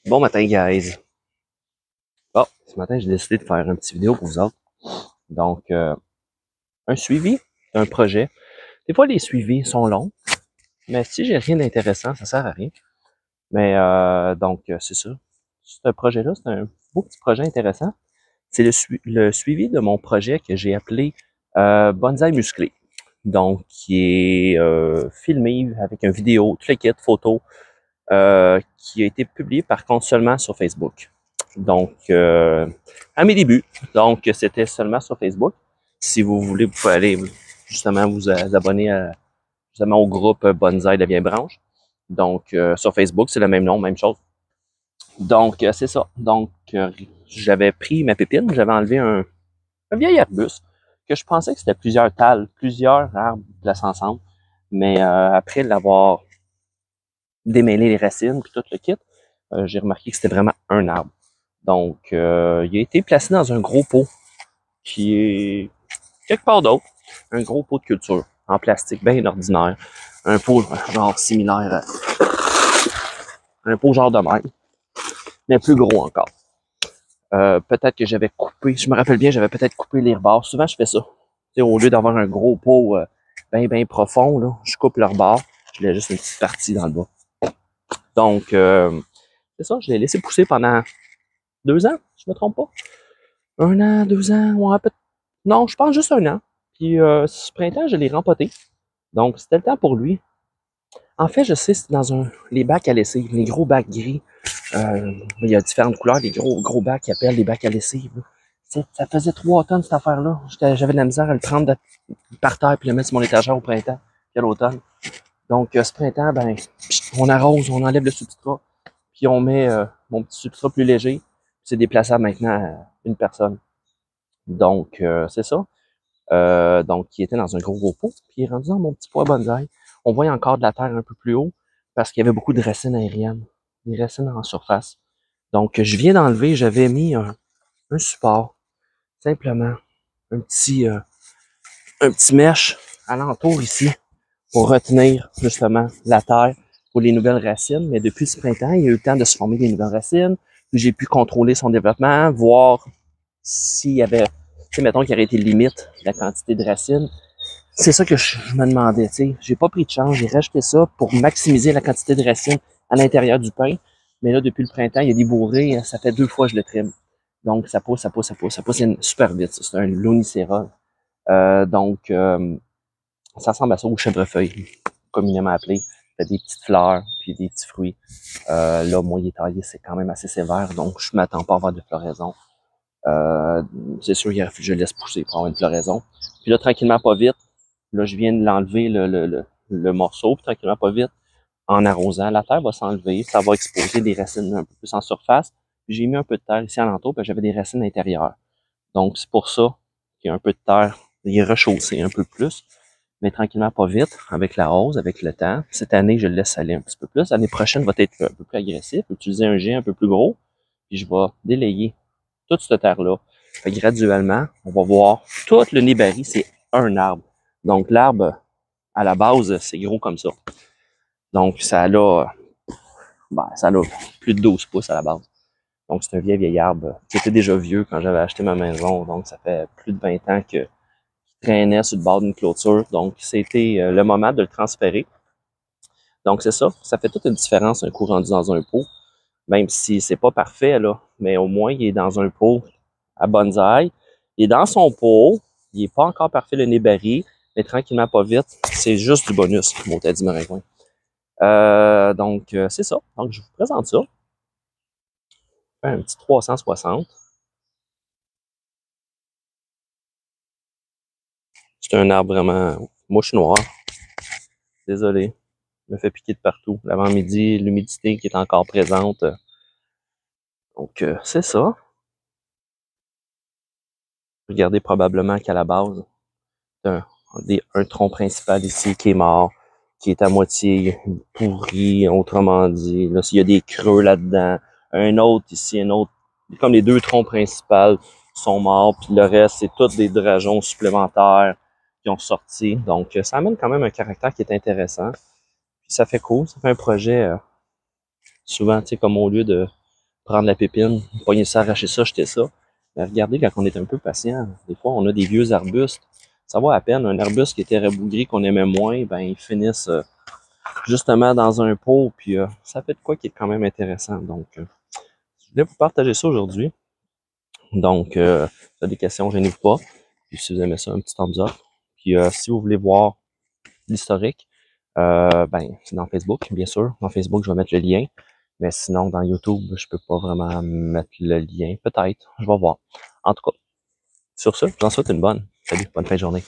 Bon matin, guys. Bon, ce matin, j'ai décidé de faire une petite vidéo pour vous autres. Donc, un suivi d'un projet. Des fois, les suivis sont longs, mais si j'ai rien d'intéressant, ça sert à rien. Mais donc, c'est ça. Ce projet-là, c'est un beau petit projet intéressant. C'est le suivi de mon projet que j'ai appelé Bonsaï musclé. Donc, qui est filmé avec une vidéo, tout le kit, photo, qui a été publié par contre seulement sur Facebook. Donc, à mes débuts. Donc, c'était seulement sur Facebook. Si vous voulez, vous pouvez aller justement vous abonner justement au groupe Bonsaï devient branche. Donc, sur Facebook, c'est le même nom, même chose. Donc, c'est ça. Donc, j'avais pris ma pépine, j'avais enlevé un vieil arbuste que je pensais que c'était plusieurs talles, plusieurs arbres placés ensemble. Mais après l'avoir démêlé les racines puis tout le kit, j'ai remarqué que c'était vraiment un arbre. Donc, il a été placé dans un gros pot qui est quelque part d'autre. Un gros pot de culture en plastique bien ordinaire. Un pot genre similaire à un pot genre de même, mais plus gros encore. Peut-être que j'avais coupé, je me rappelle bien, j'avais peut-être coupé les rebords. Souvent, je fais ça. T'sais, au lieu d'avoir un gros pot bien profond, là, je coupe le rebord. Je laisse juste une petite partie dans le bas. Donc, c'est ça, je l'ai laissé pousser pendant 2 ans, je me trompe pas. 1 an, 2 ans, ouais, peut-être. Non, je pense juste 1 an. Puis ce printemps, je l'ai rempoté. Donc, c'était le temps pour lui. En fait, je sais, c'est dans les bacs à lessive, les gros bacs gris. Il y a différentes couleurs, les gros bacs qui appellent les bacs à lessive. Ça faisait 3 tonnes, cette affaire-là. J'avais de la misère à le prendre par terre puis le mettre sur mon étagère au printemps puis à l'automne. Donc, ce printemps, ben, on arrose, on enlève le substrat, puis on met mon petit substrat plus léger. C'est déplaçable maintenant à une personne. Donc, c'est ça. Donc, qui était dans un gros pot, puis il est rendu dans mon petit pois bonsaï. On voit encore de la terre un peu plus haut, parce qu'il y avait beaucoup de racines aériennes, des racines en surface. Donc, je viens d'enlever, j'avais mis un support, simplement, un petit mèche alentour ici, pour retenir justement la terre pour les nouvelles racines. Mais depuis ce printemps, il y a eu le temps de se former des nouvelles racines. J'ai pu contrôler son développement, voir s'il y avait, tu sais, mettons qu'il y aurait été limite la quantité de racines. C'est ça que je me demandais, tu sais. J'ai pas pris de chance, j'ai rajouté ça pour maximiser la quantité de racines à l'intérieur du pain. Mais là, depuis le printemps, il y a des bourrées, ça fait 2 fois que je le trime. Donc, ça pousse super vite. C'est un lonicera. Donc, ça ressemble à ça au chèvrefeuille, communément appelé. Il y a des petites fleurs, puis des petits fruits. Là, moi, il est taillé, c'est quand même assez sévère, donc je m'attends pas à avoir de floraison. C'est sûr, je laisse pousser pour avoir une floraison. Puis là, tranquillement, pas vite, là, je viens de l'enlever, le morceau, puis tranquillement, pas vite, en arrosant, la terre va s'enlever, ça va exposer des racines un peu plus en surface. J'ai mis un peu de terre ici alentour, puis j'avais des racines intérieures. Donc, c'est pour ça qu'il y a un peu de terre, il est rechaussé un peu plus, mais tranquillement, pas vite, avec la hausse, avec le temps. Cette année, je le laisse aller un petit peu plus. L'année prochaine va être un peu plus agressif, utiliser un jet un peu plus gros, puis je vais délayer toute cette terre-là. Fait que graduellement, on va voir tout le nébari, c'est un arbre. Donc, l'arbre, à la base, c'est gros comme ça. Donc, ça a plus de 12 pouces à la base. Donc, c'est un vieil arbre qui était déjà vieux quand j'avais acheté ma maison. Donc, ça fait plus de 20 ans que traînait sur le bord d'une clôture. Donc, c'était le moment de le transférer. Donc, c'est ça. Ça fait toute une différence un coup rendu dans un pot. Même si c'est pas parfait, là. Mais au moins, il est dans un pot à bonsaï. Il est dans son pot. Il est pas encore parfait, le nébari. Mais tranquillement, pas vite. C'est juste du bonus, mon Teddy Maringouin. Donc, c'est ça. Donc, je vous présente ça. Un petit 360. C'est un arbre vraiment mouche noire. Désolé. Me fait piquer de partout. L'avant-midi, l'humidité qui est encore présente. Donc, c'est ça. Regardez probablement qu'à la base, un, un tronc principal ici qui est mort, qui est à moitié pourri, autrement dit. Là, s'il y a des creux là-dedans. Un autre ici, un autre. Comme les 2 troncs principaux sont morts, puis le reste, c'est tous des drageons supplémentaires qui ont sorti. Donc, ça amène quand même un caractère qui est intéressant. Puis ça fait cool, ça fait un projet souvent, tu sais, comme au lieu de prendre la pépine, pogner ça, arracher ça, jeter ça. Mais regardez, quand on est un peu patient, des fois, on a des vieux arbustes. Ça va à peine, un arbuste qui était rabougri, qu'on aimait moins, ben, ils finissent justement dans un pot, puis ça fait de quoi qui est quand même intéressant. Donc, je voulais vous partager ça aujourd'hui. Donc, si vous avez des questions, gênez-vous pas. Puis si vous aimez ça, un petit thumbs up. Puis si vous voulez voir l'historique, ben, c'est dans Facebook, bien sûr. Dans Facebook, je vais mettre le lien. Mais sinon, dans YouTube, je peux pas vraiment mettre le lien. Peut-être, je vais voir. En tout cas, sur ce, je vous en souhaite une bonne. Salut, bonne fin de journée.